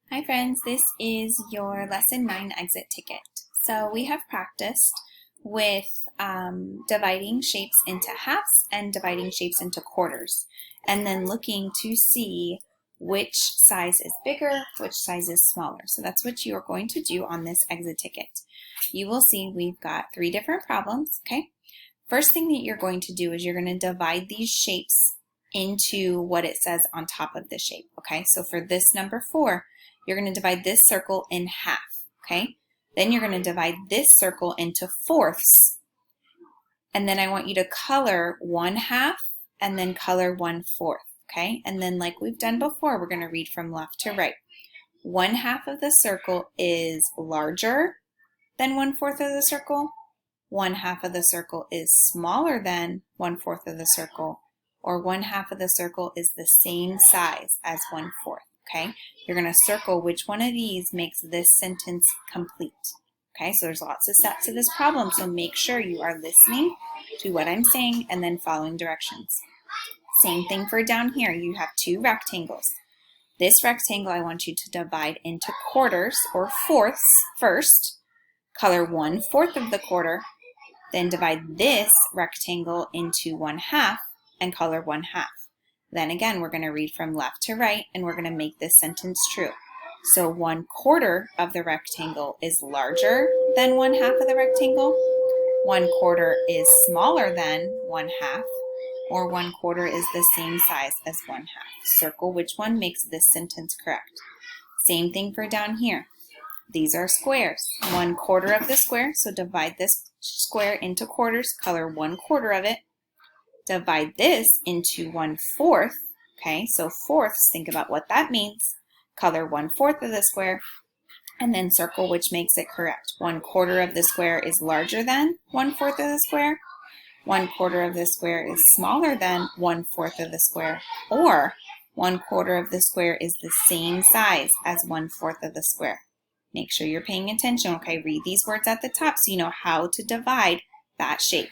Hi friends, this is your Lesson 9 exit ticket. So we have practiced with dividing shapes into halves and dividing shapes into quarters, and then looking to see which size is bigger, which size is smaller. So that's what you are going to do on this exit ticket. You will see we've got 3 different problems, okay? First thing that you're going to do is you're going to divide these shapes into what it says on top of the shape, okay? So for this number 4, you're going to divide this circle in half, okay? Then you're going to divide this circle into fourths. And then I want you to color 1/2 and then color 1/4, okay? And then like we've done before, we're going to read from left to right. 1/2 of the circle is larger than 1/4 of the circle. 1/2 of the circle is smaller than 1/4 of the circle, or 1/2 of the circle is the same size as 1/4, okay? You're going to circle which one of these makes this sentence complete, okay? So there's lots of steps to this problem, so make sure you are listening to what I'm saying and then following directions. Same thing for down here. You have 2 rectangles. This rectangle I want you to divide into quarters or fourths first. Color 1/4 of the quarter, then divide this rectangle into 1/2 and color 1/2. Then again, we're going to read from left to right and we're going to make this sentence true. So 1/4 of the rectangle is larger than 1/2 of the rectangle. 1/4 is smaller than 1/2, or 1/4 is the same size as 1/2. Circle which one makes this sentence correct. Same thing for down here. These are squares. 1/4 of the square, so divide this square into quarters, color 1/4 of it. Divide this into 1/4, okay? So fourths, think about what that means. Color 1/4 of the square, and then circle which makes it correct. 1/4 of the square is larger than 1/4 of the square. 1/4 of the square is smaller than 1/4 of the square, or 1/4 of the square is the same size as 1/4 of the square. Make sure you're paying attention, okay? Read these words at the top so you know how to divide that shape.